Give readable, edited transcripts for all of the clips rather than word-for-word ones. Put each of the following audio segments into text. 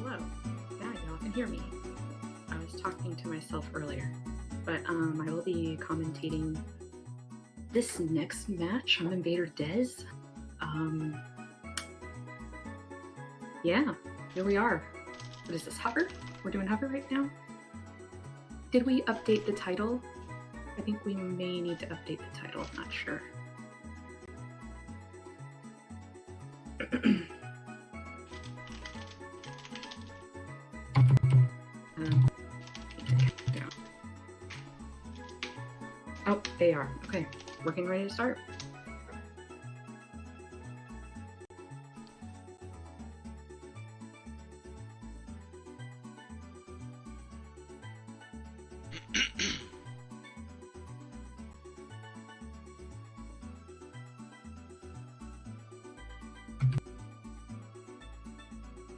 Hello. Now y'all can hear me. I was talking to myself earlier, but I will be commentating this next match on Invader Dez. Yeah, here we are. What is this, hover? We're doing hover right now? Did we update the title? I think we may need to update the title, I'm not sure. Oh, they are. Okay, we're getting ready to start.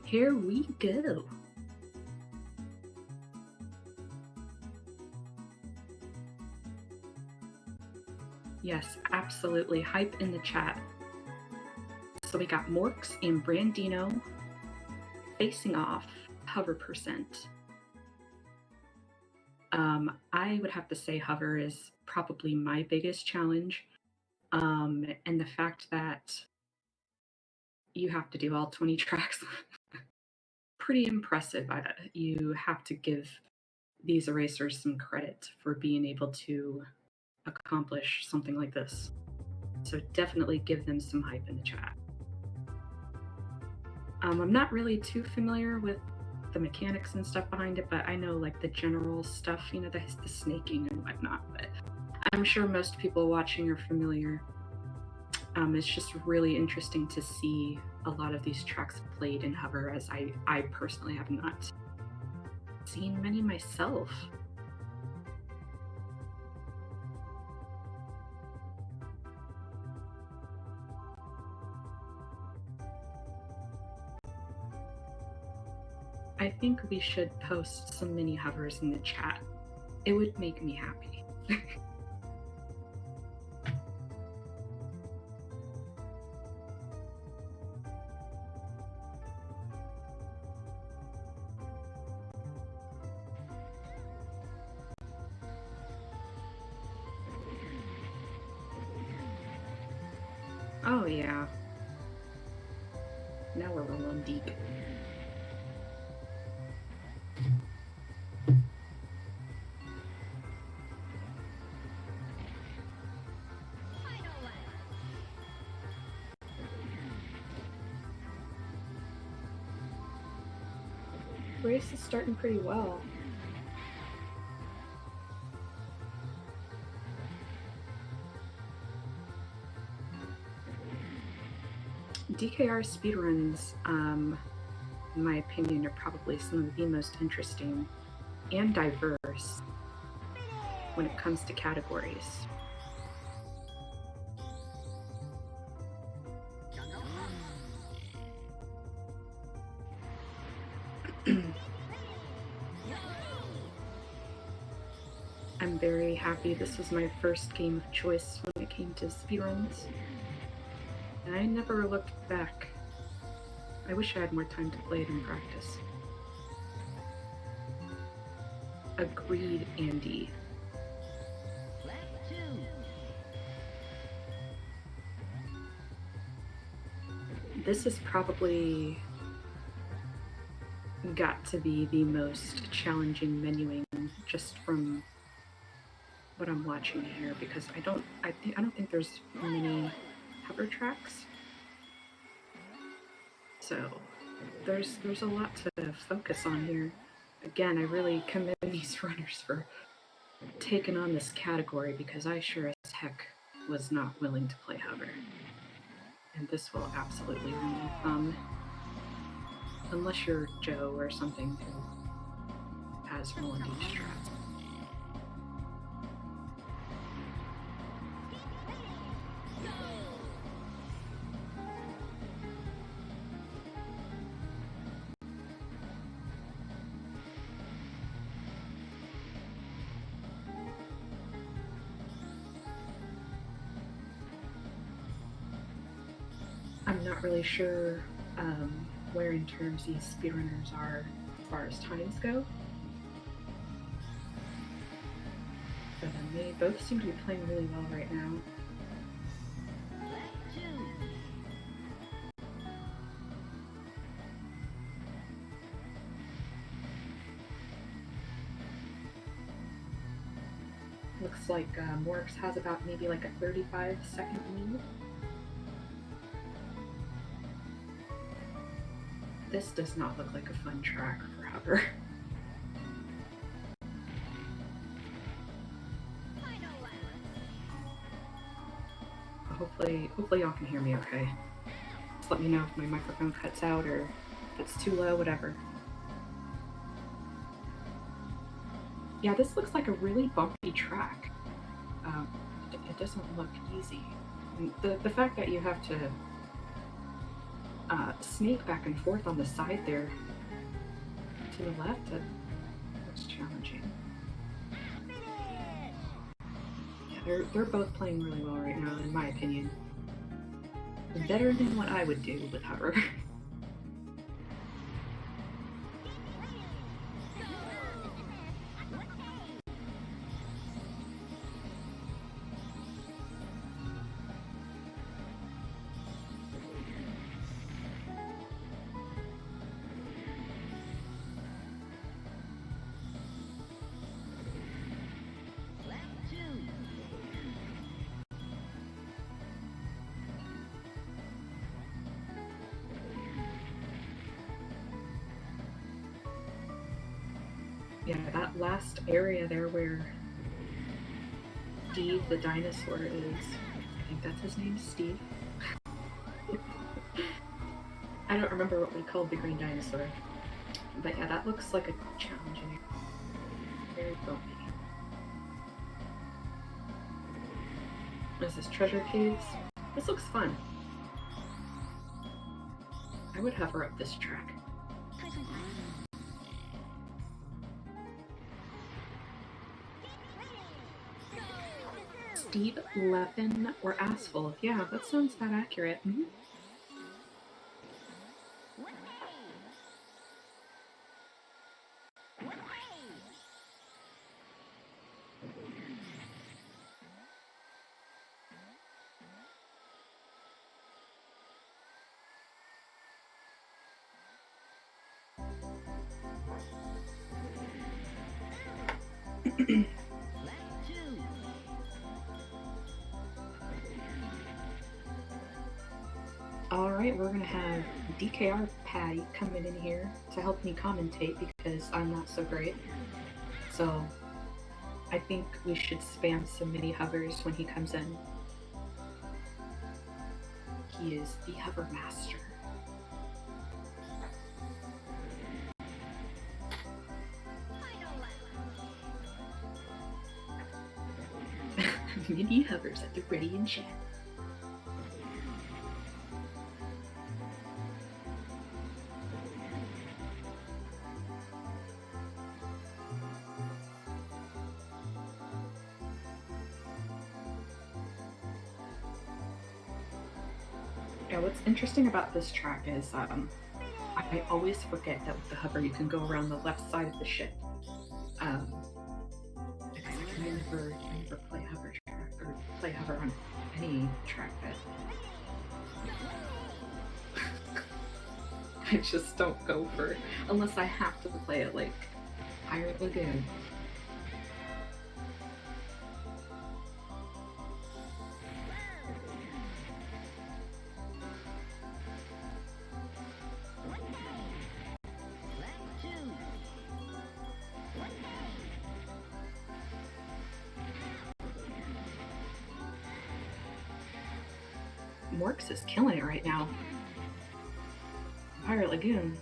Here we go. Yes, absolutely. Hype in the chat. So we got Morks and Brandino facing off hover percent. I would have to say hover is probably my biggest challenge. And the fact that you have to do all 20 tracks, pretty impressive. You have to give these erasers some credit for being able to accomplish something like this. So definitely give them some hype in the chat. I'm not really too familiar with the mechanics and stuff behind it, but I know like the general stuff, you know, the snaking and whatnot, but I'm sure most people watching are familiar. It's just really interesting to see a lot of these tracks played in hover, as I personally have not seen many myself. I think we should post some mini hovers in the chat. It would make me happy. Oh yeah. Now we're rolling deep. Race is starting pretty well. DKR speedruns, in my opinion, are probably some of the most interesting and diverse when it comes to categories. I'm very happy this was my first game of choice when it came to speedruns. And I never looked back. I wish I had more time to play it in practice. Agreed, Andy. This is probably got to be the most challenging menuing just from what I'm watching here, because I don't think there's many hover tracks. So there's a lot to focus on here. Again, I really commend these runners for taking on this category, because I sure as heck was not willing to play hover. And this will absolutely ruin your thumb. Unless you're Joe or something who has more deep strats. I'm not really sure where in terms these speedrunners are as far as times go. But they both seem to be playing really well right now. Looks like Morks has about maybe like a 35-second lead. This does not look like a fun track for Hover. Hopefully y'all can hear me okay. Just let me know if my microphone cuts out or if it's too low, whatever. Yeah, this looks like a really bumpy track. It doesn't look easy. The fact that you have to snake back and forth on the side there to the left, that looks challenging. Yeah, they're both playing really well right now, in my opinion. Better than what I would do with Hover. Yeah, that last area there where Steve the dinosaur is, I think that's his name, Steve. I don't remember what we called the green dinosaur. But yeah, that looks like a challenging area. Very bumpy. What is this, treasure caves? This looks fun. I would hover up this track. Steve Leffen or Asphalt. Yeah, that sounds that accurate. Mm-hmm. Alright, we're gonna have DKR Patty coming in here to help me commentate because I'm not so great. So I think we should spam some mini hovers when he comes in. He is the hover master. Mini hovers at the ready in chat. Yeah, what's interesting about this track is I always forget that with the hover you can go around the left side of the ship. Because I can never play hover track or play hover on any track that I just don't go for unless I have to play it like Pirate Lagoon. Morks is killing it right now. Pirate Lagoon.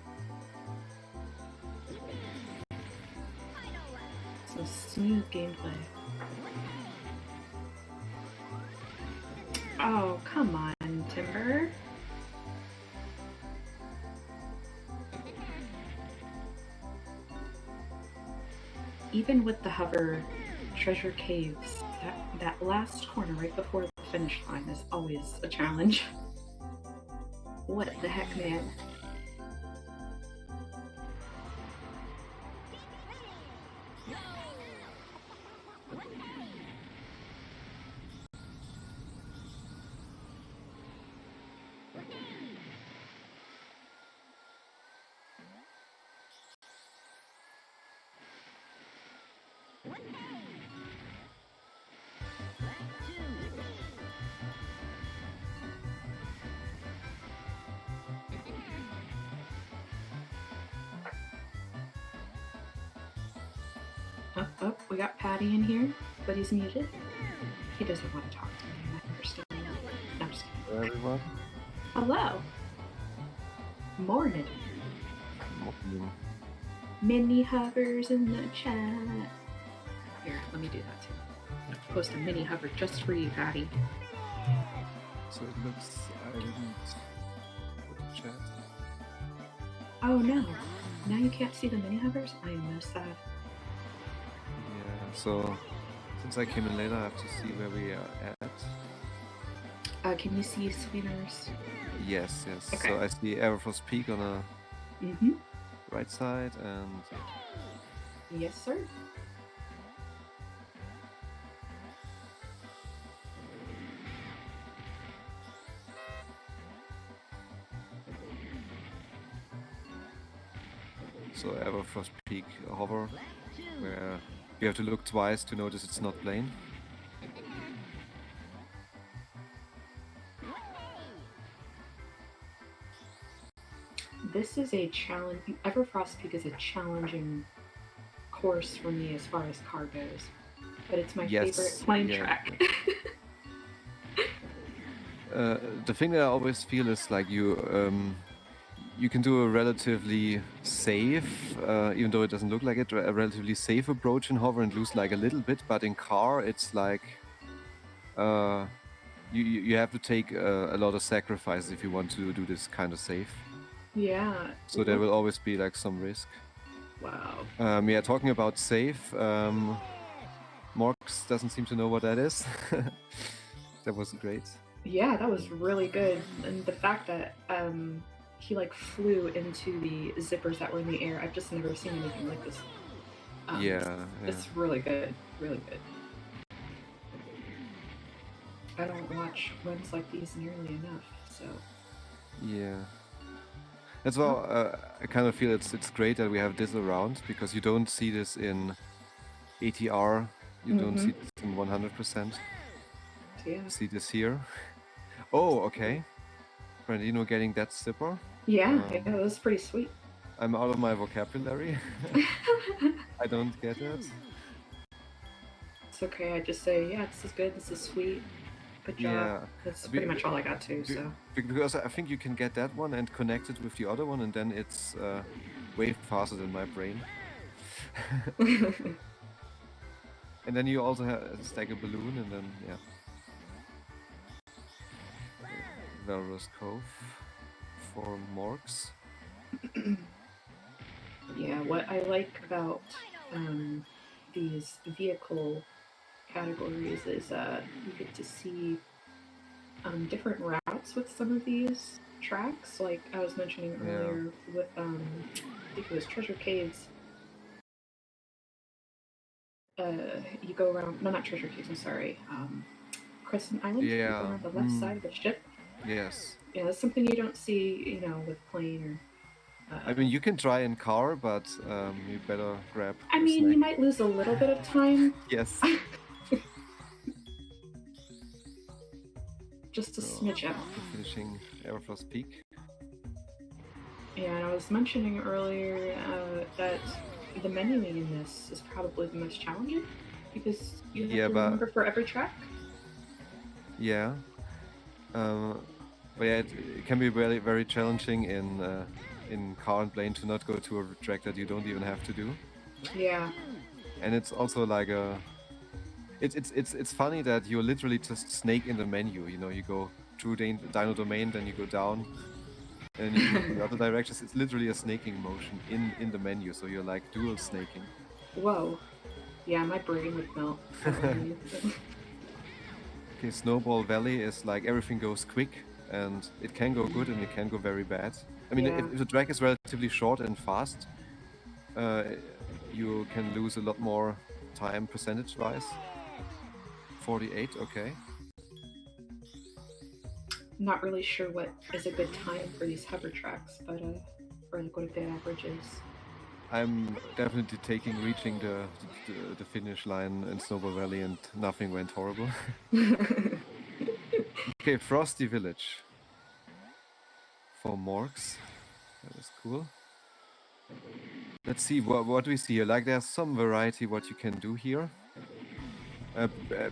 Some smooth gameplay. Oh, come on, Timber. Even with the hover, treasure caves, that last corner right before the finish line is always a challenge. What the heck, man? Oh, we got Patty in here, but he's muted. He doesn't want to talk to me. I understand. No, I'm just kidding. Hello, everyone. Hello. Morning. Morning. Mini hovers in the chat. Here, let me do that too. I'll post a mini hover just for you, Patty. So it looks I didn't put the chat. Oh no. Now you can't see the mini hovers? I am so sad. Yeah, so since I came in later, I have to see where we are at. Can you see Sweeters? Yes. Okay. So I see Everfrost Peak on the right side, and Yes, sir. so Everfrost Peak hover, where you have to look twice to notice it's not plain. This is a challenge. Everfrost Peak is a challenging course for me as far as car goes, but it's my favorite plane track. The thing that I always feel is like you can do a relatively safe, even though it doesn't look like it, a relatively safe approach in hover and lose like a little bit, but in car it's like you have to take a lot of sacrifices if you want to do this kind of safe. Yeah. So there will always be like some risk. Wow. Yeah, talking about safe, Morx doesn't seem to know what that is. That was great. Yeah, that was really good. And the fact that he like flew into the zippers that were in the air, I've just never seen anything like this. Yeah. It's really good. Really good. I don't watch runs like these nearly enough, so. Yeah. That's why I kind of feel it's great that we have this around, because you don't see this in ATR, you don't see this in 100%. Yeah. You see this here. Oh, okay. Brandino getting that zipper. Yeah, that was pretty sweet. I'm out of my vocabulary. I don't get it. It's okay, I just say, yeah, this is good, this is sweet. Good job. Yeah. That's pretty much all I got too, so. Because I think you can get that one and connect it with the other one, and then it's way faster than my brain. And then you also have stack a balloon, and then, yeah. Valrus Cove for Morgs. Yeah, what I like about these vehicle categories is you get to see different routes with some of these tracks. Like I was mentioning earlier with, I think it was Treasure Caves. You go around, no, not Treasure Caves, I'm sorry. Crescent Island, you go around the left side of the ship. Yes. Yeah, that's something you don't see, with plane or... I mean, you can try in car, but you better grab I mean, snack. you might lose a little bit of time. Yes. Just a smidge out. Finishing Everfrost Peak. Yeah, and I was mentioning earlier that the menuing in this is probably the most challenging because you have to remember for every track. Yeah. But yeah, it can be very, very challenging in car and plane to not go to a track that you don't even have to do. Yeah. And it's also like it's funny that you're literally just snake in the menu. You go through Dino Domain, then you go down, and you go the other directions. It's literally a snaking motion in the menu, so you're like dual snaking. Whoa. Yeah, my brain would melt. Okay, Snowball Valley is like everything goes quick, and it can go good and it can go very bad. I mean, if the track is relatively short and fast, you can lose a lot more time percentage-wise. 48, okay. Not really sure what is a good time for these hover tracks, but for like what a good average is. I'm definitely reaching the finish line in Snowball Valley, and nothing went horrible. Okay, Frosty Village for Morgs. That was cool. Let's see what we see here. Like, there's some variety what you can do here.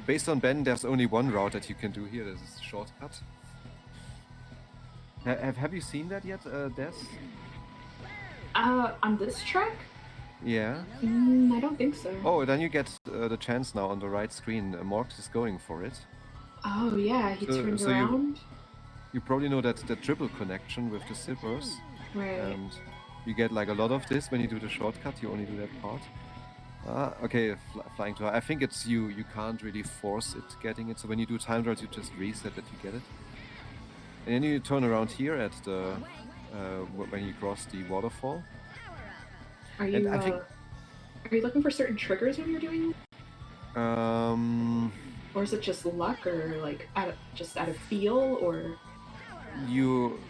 Based on Ben, there's only one route that you can do here. There's a shortcut. Have you seen that yet, Des? On this track? Yeah. I don't think so. Oh, then you get the chance now on the right screen. Morgs is going for it. Oh yeah, he turned around. You probably know that the triple connection with the zippers. Right. And you get like a lot of this when you do the shortcut. You only do that part. Okay, flying to. I think it's you. You can't really force it getting it. So when you do time trials, you just reset that you get it. And then you turn around here at the when you cross the waterfall. Are you looking for certain triggers when you're doing it? Or is it just luck, or like just out of feel, or?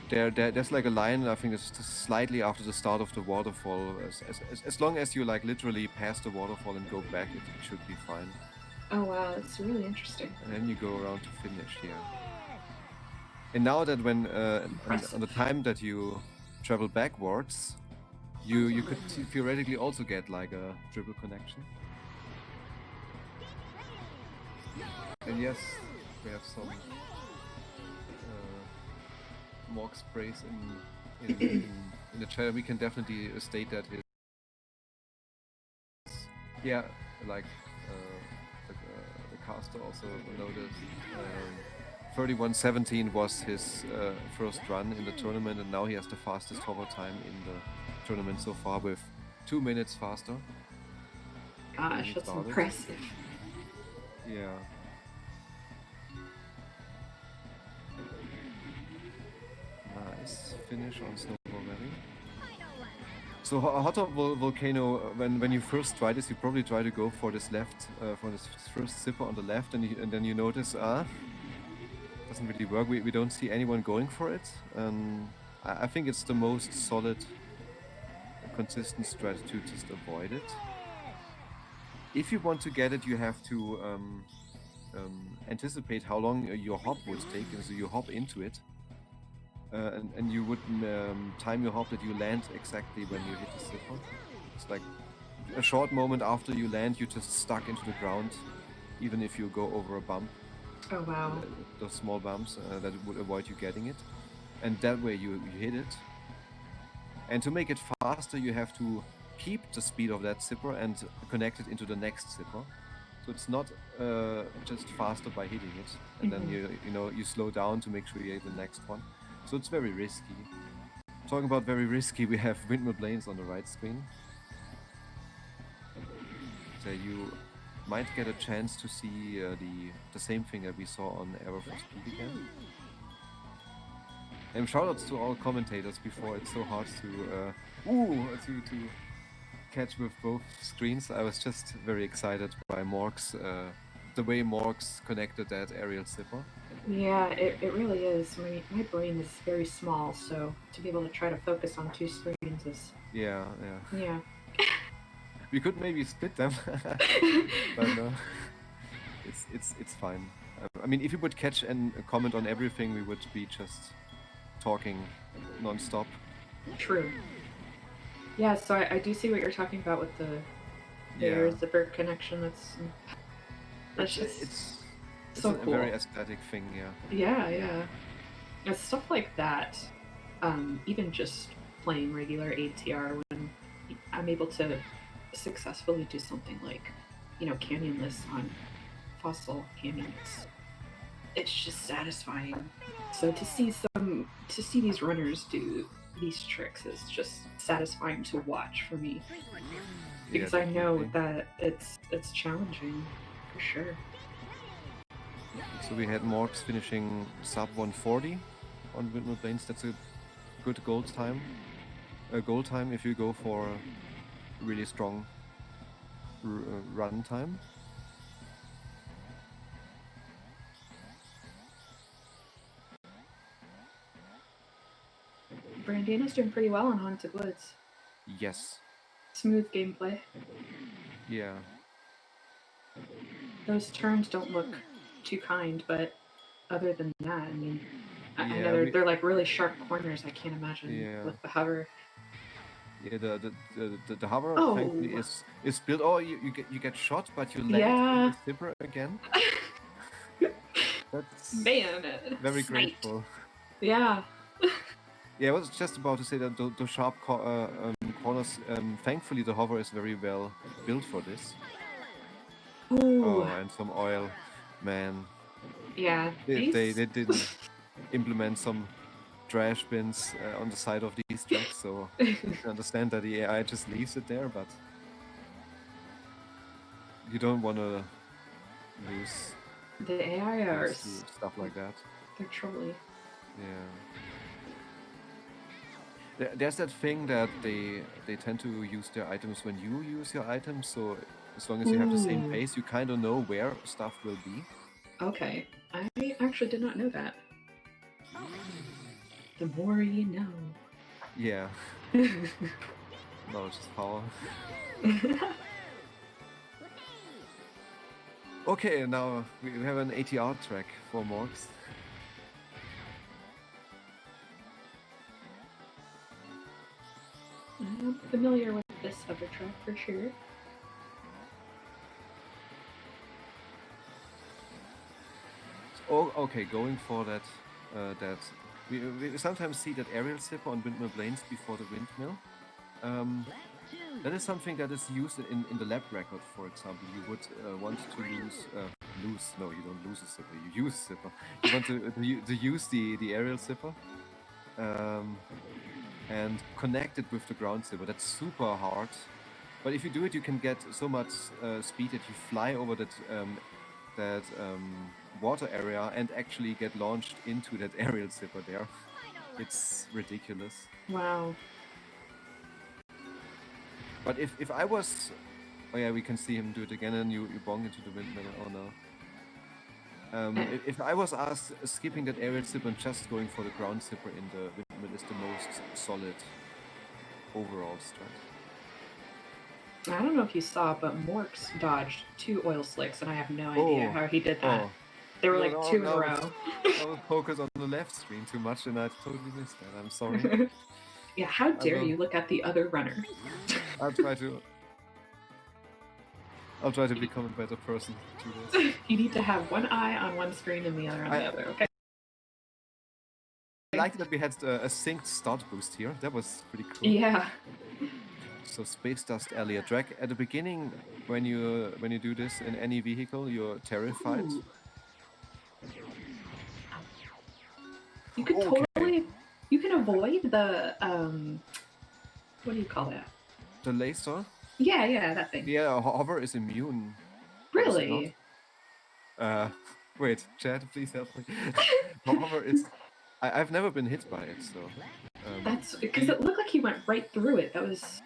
There's like a line. I think it's slightly after the start of the waterfall. As long as you like literally pass the waterfall and go back, it should be fine. Oh wow, that's really interesting. And then you go around to finish here. And now that when on the time that you travel backwards, you could theoretically also get like a triple connection. And yes, we have some Morg sprays in the chat. We can definitely state that his like the caster also noted 31:17 was his first run in the tournament, and now he has the fastest hover time in the tournament so far with 2 minutes faster. Gosh, that's impressive. Yeah. Nice finish on Snowball Valley. So Hot Top Volcano, when you first try this, you probably try to go for this left, for this first zipper on the left, and then you notice, doesn't really work. We don't see anyone going for it. I think it's the most solid, consistent strategy to just avoid it. If you want to get it, you have to anticipate how long your hop would take, and so you hop into it. And you would time your hop that you land exactly when you hit the zipper. It's like a short moment after you land, you just stuck into the ground, even if you go over a bump. Oh wow. Those small bumps that would avoid you getting it. And that way you hit it. And to make it faster, you have to keep the speed of that zipper and connect it into the next zipper. So it's not just faster by hitting it. And then you slow down to make sure you hit the next one. So it's very risky. Talking about very risky, we have windmill planes on the right screen. So you might get a chance to see the same thing that we saw on Arrow for Speed again. And shoutouts to all commentators before. It's so hard to catch with both screens. I was just very excited by Morg's the way Morg's connected that aerial zipper. Yeah, it really is. My brain is very small, so to be able to try to focus on two screens is... Yeah. Yeah. We could maybe split them, but no, it's fine. I mean, if we would catch and comment on everything, we would be just talking non-stop. True. Yeah, so I do see what you're talking about with the air zipper connection. That's just... It's so cool. A very aesthetic thing, yeah. Yeah. It's stuff like that, even just playing regular ATR, when I'm able to successfully do something like, canyonless on Fossil Canyon, it's just satisfying. So to see these runners do these tricks is just satisfying to watch for me, because I know that it's challenging for sure. So we had Morgs finishing sub 140 on windmill planes. That's a good goal time. Goal time if you go for a really strong run time. Brandina's doing pretty well on Haunted Woods. Yes. Smooth gameplay. Yeah. Those turns don't look too kind, but other than that, I mean, I know Yeah, they're like really sharp corners. I can't imagine yeah. with the hover. Yeah, the hover thankfully Oh, is built. Oh, you get shot, but you land in yeah. the zipper again. That's Man, very sniped. grateful. Yeah. Yeah, I was just about to say that the sharp corners. Thankfully, the hover is very well built for this. Ooh. Oh, and some oil, man. Yeah. If they These. didn't implement some trash bins on the side of these tracks, so I can understand that the AI just leaves it there, but you don't want to lose The AI are. things to stuff like that. They're trolly. Yeah. There's that thing that they tend to use their items when you use your items, so as long as you have the same Ooh. pace, you kind of know where stuff will be. Okay. I actually did not know that. The more you know. Yeah. Knowledge is power. Okay, now we have an ATR track for Morgs. I'm familiar with this hover track for sure. Oh, okay, going for that. That we sometimes see that aerial zipper on windmill planes before the windmill. That is something that is used in the lap record, for example. You would want to lose. No, you don't lose a zipper. You use a zipper. You want to use the aerial zipper and connect it with the ground zipper. That's super hard. But if you do it, you can get so much speed that you fly over that water area and actually get launched into that aerial zipper there. It's ridiculous. Wow. But if I was... Oh yeah, we can see him do it again, and you bong into the windmill. Oh no. If I was asked, skipping that aerial zipper and just going for the ground zipper in the windmill is the most solid overall strat. I don't know if you saw, but Morks dodged 2 oil slicks, and I have no idea how he did that. They were like 2 in a row. I was focused on the left screen too much, and I totally missed that. I'm sorry. Yeah, how dare you look at the other runner? I'll try to become a better person to this. You need to have one eye on one screen and the other on the other, okay? I like that we had a synced start boost here. That was pretty cool. Yeah. So Space Dust Elliot track. At the beginning, when you do this in any vehicle, you're terrified. Ooh. You could totally... You can avoid the... what do you call that? The laser? Yeah, that thing. Yeah, hover is immune. Really? Wait, Chad, please help me. Hover is... I've never been hit by it, so... That's... Because it looked like he went right through it. That was...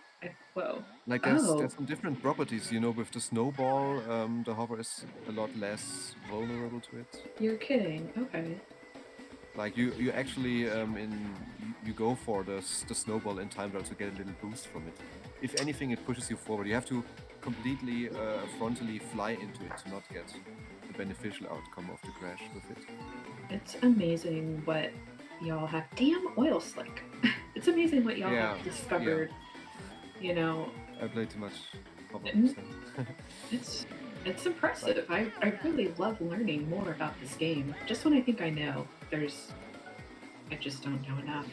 Whoa. Like there's some different properties, you know, with the snowball, the hover is a lot less vulnerable to it. You're kidding, okay. Like you actually you go for the snowball in time trial to get a little boost from it. If anything, it pushes you forward. You have to completely frontally fly into it to not get the beneficial outcome of the crash with it. It's amazing what y'all have. Damn oil slick. It's amazing what y'all have discovered. Yeah. You know, I played too much. It's impressive. I really love learning more about this game. Just when I think I know, I just don't know enough.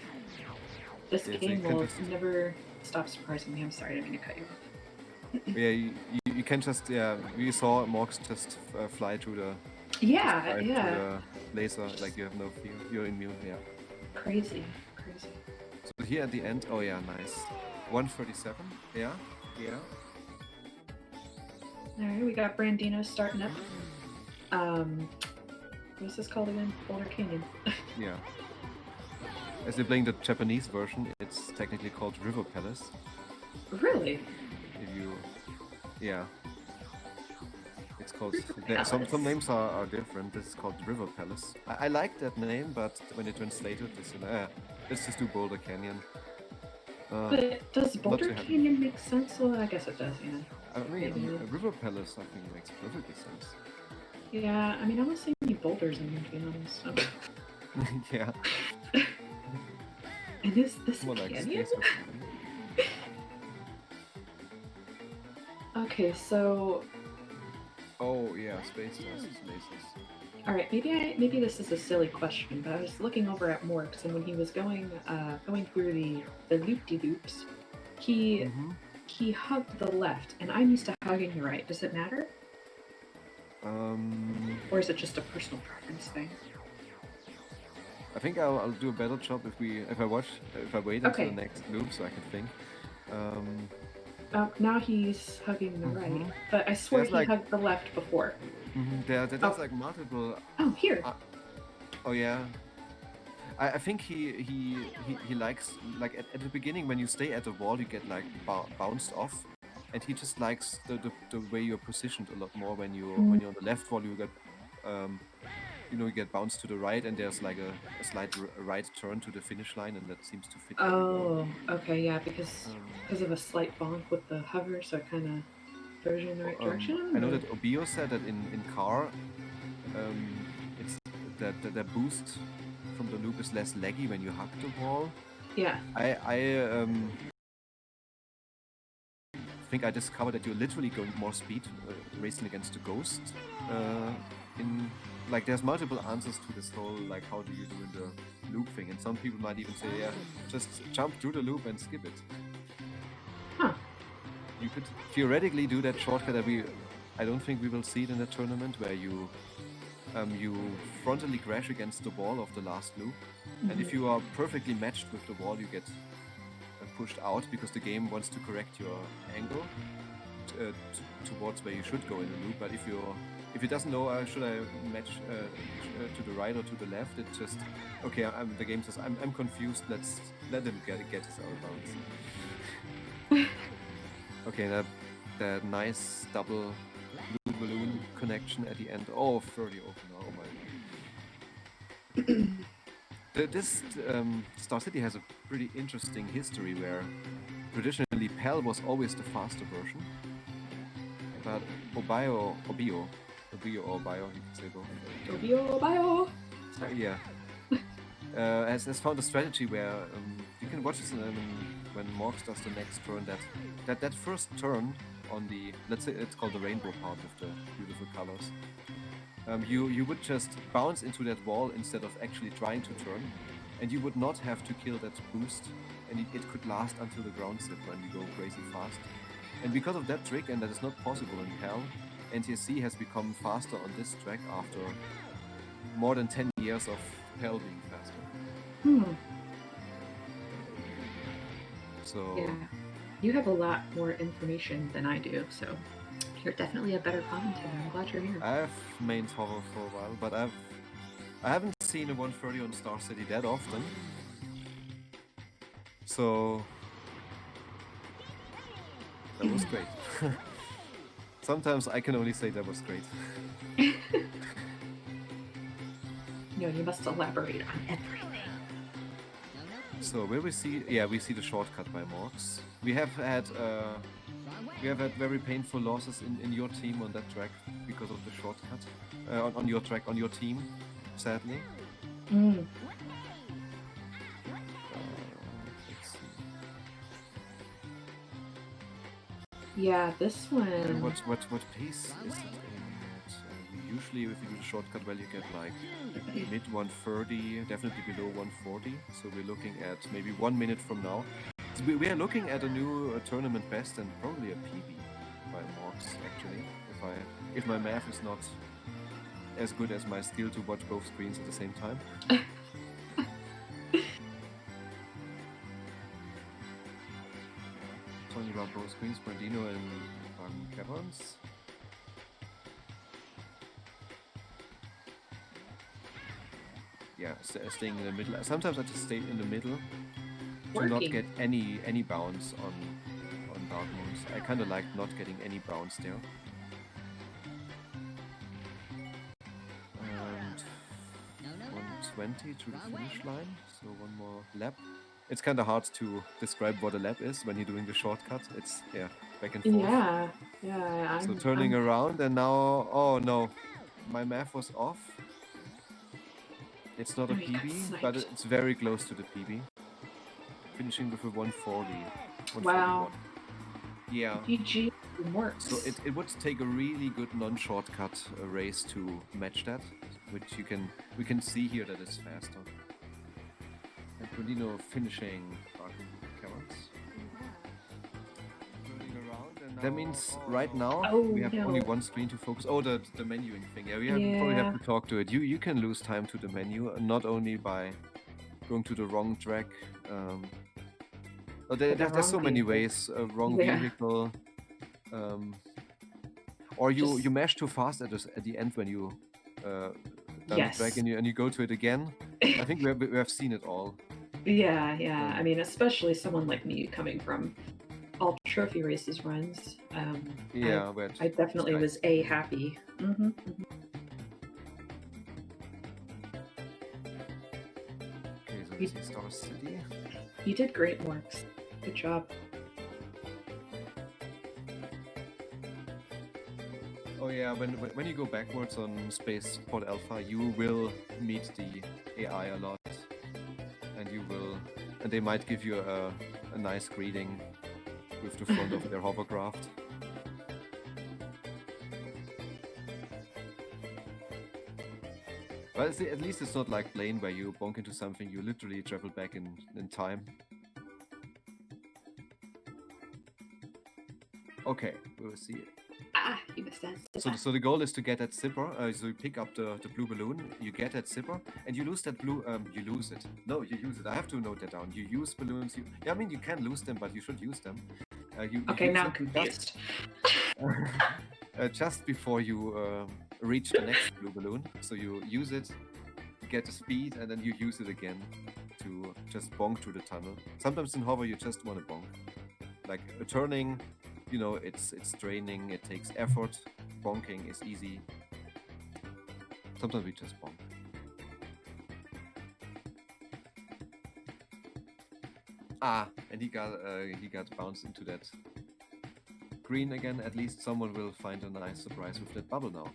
This game will never stop surprising me. I'm sorry, I didn't mean to cut you off. Yeah, you can just we saw Morgs just fly through the through the laser like you have no fear. You're immune. Yeah. Crazy. So here at the end, oh yeah, nice. 137. Yeah. Alright, we got Brandino starting up. What's this called again? Boulder Canyon. Yeah. As they're playing the Japanese version, it's technically called River Palace. Really? Yeah. It's called... Some names are different. This is called River Palace. I like that name, but when you translate it, it's let's just do Boulder Canyon. Uh, But does I'm not Boulder too happy. Canyon make sense? Well, I guess it does, yeah. I mean, Maybe. a river palace, I think, makes perfectly sense. Yeah, I mean, I don't see any boulders in there, to be honest. So. Yeah, And is this a more like canyon? space ocean. Okay, so Oh yeah, space lasers. all right, maybe this is a silly question, but I was looking over at Morks, and when he was going through the loop de loops, he Mm-hmm. he hugged the left, and I'm used to hugging the right. Does it matter, Um, or is it just a personal preference thing? I think I'll do a better job if I wait until the Okay. next loop so I can think. Um, Now he's hugging the right, mhm. but I swear There's he like hugged the left before. there's Oh, like multiple. oh, here. Uh, oh yeah, I think he likes like at the beginning when you stay at the wall you get like bounced off, and he just likes the way you're positioned a lot more when Mm. you're on the left wall you get um you get bounced to the right, and there's like a slight right turn to the finish line, and that seems to fit very well. Oh, okay, yeah, because Um, of a slight bonk with the hover, so it kind of throws you in the right I direction. know Or... that Obio said that in car, it's that the boost from the loop is less laggy when you hug the wall. Yeah. I think I discovered that you're literally going more speed racing against the ghost. In like, there's multiple answers to this whole like how do you do in the loop thing, and some people might even say, yeah, just jump through the loop and skip it. Huh. You could theoretically do that shortcut that I don't think we will see it in the tournament where you frontally crash against the wall of the last loop, and if you are perfectly matched with the wall, you get pushed out because the game wants to correct your angle towards where you should go in the loop. But if it doesn't know should I match to the right or to the left, it just okay. The game says I'm confused. Let's let him get his out of bounds. Okay, that nice double balloon connection at the end. Oh, 30 open. Oh my. This Star City has a pretty interesting history where traditionally Pal was always the faster version, but Obio, or Bio, you can say both. Obio bio. Sorry. Yeah, has found a strategy where you can watch this when Morx does the next turn. That first turn on the, let's say it's called the rainbow part with the beautiful colors. You would just bounce into that wall instead of actually trying to turn, and you would not have to kill that boost, and it could last until the ground zipper and you go crazy fast. And because of that trick, and that is not possible in PAL, NTSC has become faster on this track after more than 10 years of PAL being faster. So yeah, you have a lot more information than I do, so you're definitely a better commentator. I'm glad you're here. I've mained horror for a while, but I haven't seen a 130 on Star City that often. So that was great. Sometimes I can only say that was great. No, you must elaborate on everything. So will we see? Yeah, we see the shortcut by Morx. We have had very painful losses in your team on that track because of the shortcut on your track, on your team, sadly. Let's see. Yeah, this one. What pace is it in? Usually, if you do the shortcut, well, you get like mid 130, definitely below 140. So we're looking at maybe 1 minute from now. So we are looking at a new tournament best and probably a PB by Morx, actually. If my math is not as good as my skill to watch both screens at the same time. Talking about both screens, Brandino and Caverns. Yeah, staying in the middle. Sometimes I just stay in the middle to not get any bounce on dark moons. I kind of like not getting any bounce there. And 120 to the finish line, so one more lap. it's kind of hard to describe what a lap is when you're doing the shortcut. It's back and forth. Yeah, yeah. So turning around and now, oh no, my math was off. It's not a Oh, you got PB, but sniped. it's very close to the PB. Finishing with a 140, Wow. 141. Yeah. GG works. So it would take a really good non-shortcut race to match that, which we can see here that it's faster. And Rodino finishing carrots. That means right now we have only one screen to focus. Oh, the menuing thing. Yeah, probably have to talk to it. You can lose time to the menu, not only by going to the wrong track. There's so many ways. Wrong vehicle. Or you mash too fast at the end when you done the track and you go to it again. I think we have seen it all. Yeah. I mean, especially someone like me coming from all trophy races runs. I definitely was happy. Okay, so this is Star City. You did great, Morks. Good job. Oh yeah, when you go backwards on Spaceport Alpha, you will meet the AI a lot, and they might give you a nice greeting with the front of their hovercraft. But at least it's not like Blaine where you bonk into something, you literally travel back in time. Okay, we will see it. You missed that. So the goal is to get that zipper. So you pick up the blue balloon, you get that zipper, and you lose that blue. You lose it. No, you use it. I have to note that down. You use balloons. I mean, you can lose them, but you should use them. Okay, now I'm confused. Just before you reach the next blue balloon, so you use it, get the speed, and then you use it again to just bonk through the tunnel. Sometimes in hover you just want to bonk, like turning. You know, it's draining. It takes effort. Bonking is easy. Sometimes we just bonk. And he got bounced into that green again. At least someone will find a nice surprise with that bubble now.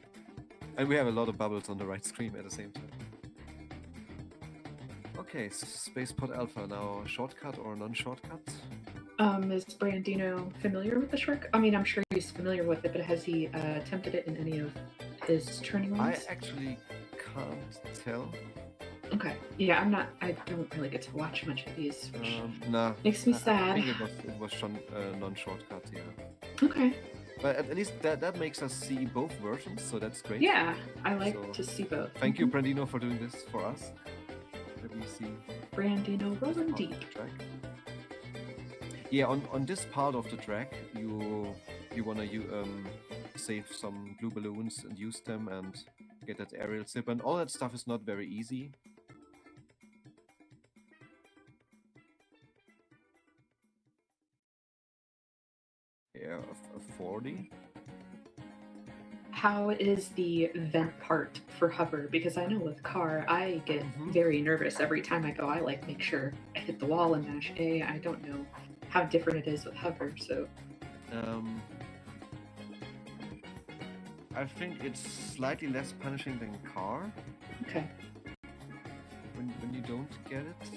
And we have a lot of bubbles on the right screen at the same time. Okay, Spaceport Alpha now. Shortcut or non-shortcut? Is Brandino familiar with the shortcut? I mean, I'm sure he's familiar with it, but has he attempted it in any of his training runs? I actually can't tell. Okay. Yeah, I don't really get to watch much of these, which makes me I sad. think it was non-shortcut, yeah. Okay. But at least that makes us see both versions, so that's great. Yeah, I like to see both. Thank you, Brandino, for doing this for us. Let me see. Brandino rolling deep. Yeah, on this part of the track, you wanna save some blue balloons and use them and get that aerial zip, and all that stuff is not very easy. Yeah, a 40. How is the vent part for hover? Because I know with car, I get very nervous every time I go. I make sure I hit the wall and mash A. I don't know how different it is with hover, so. I think it's slightly less punishing than car. Okay. When you don't get it.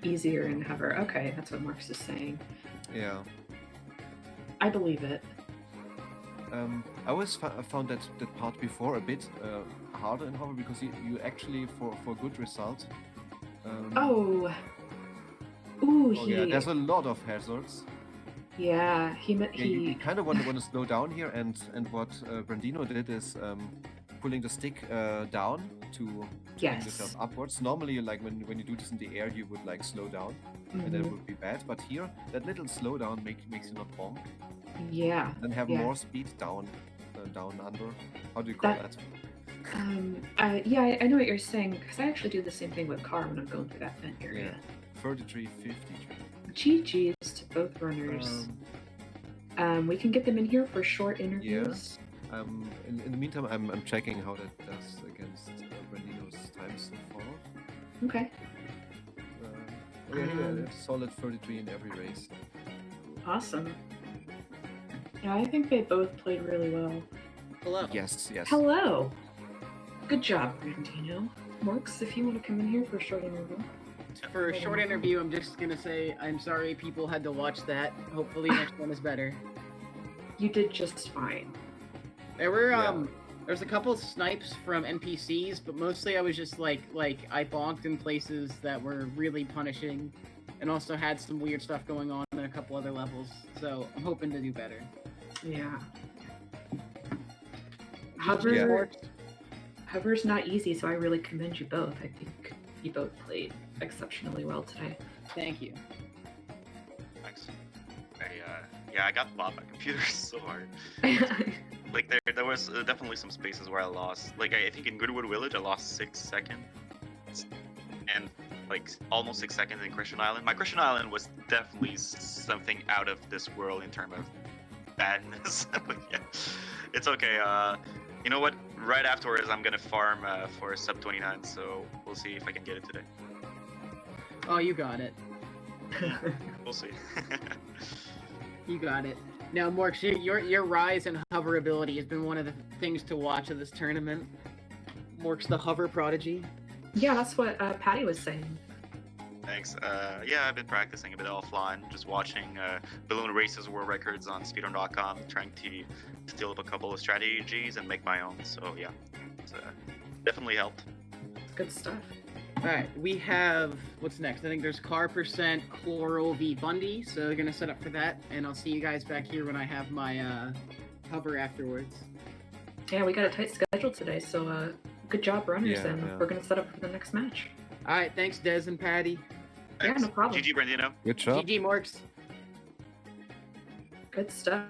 Easier in hover. Okay, that's what Marx is saying. Yeah. I believe it. I always found that part before a bit harder in hover because you actually for good result. Yeah, there's a lot of hazards. Yeah, you kind of want to slow down here, and what Brandino did is pulling the stick down to bring yourself upwards. Normally, when you do this in the air, you would slow down, and that would be bad. But here, that little slowdown makes you not bonk. Yeah. And have more speed down under. How do you call that? Yeah, I know what you're saying, because I actually do the same thing with car when I'm going through that vent area. Yeah, 33, 53. GG's to both runners. We can get them in here for short interviews. Yeah. In the meantime, I'm checking how that does against Brandino's times so far. Okay. Yeah, he had a solid 33 in every race. Awesome. Yeah, I think they both played really well. Hello. Yes. Hello. Good job, Brandino. Morks, if you want to come in here for a short interview. For a short interview, I'm just gonna say I'm sorry people had to watch that. Hopefully next one is better. You did just fine. There were there's a couple snipes from NPCs, but mostly I was just like I bonked in places that were really punishing, and also had some weird stuff going on in a couple other levels. So I'm hoping to do better. Yeah. Yeah. Hover's not easy, so I really commend you both. I think you both played exceptionally well today. Thank you. Thanks. I got bought by computers so hard. Like there was definitely some spaces where I lost. Like I think in Goodwood Village I lost 6 seconds, and like almost 6 seconds in Christian Island. My Christian Island was definitely something out of this world in terms of badness. But yeah, it's okay. You know what? Right afterwards, I'm gonna farm for sub 29, so we'll see if I can get it today. Oh, you got it. We'll see. You got it. Now, Morks, your rise in hover ability has been one of the things to watch of this tournament. Morks, the hover prodigy. Yeah, that's what Patty was saying. Thanks. Yeah, I've been practicing a bit offline, just watching balloon races world records on speedrun.com, trying to steal up a couple of strategies and make my own. So yeah, it's definitely helped. Good stuff. Alright, we have, what's next? I think there's Car Percent, Chloral v Bundy, so we're gonna set up for that, and I'll see you guys back here when I have my hover afterwards. Yeah, we got a tight schedule today, so good job, runners, Yeah, and yeah. we're gonna set up for the next match. Alright, thanks Des and Patty. Thanks. Yeah, no problem. GG, Brandino. Good job. GG Morks. Good stuff.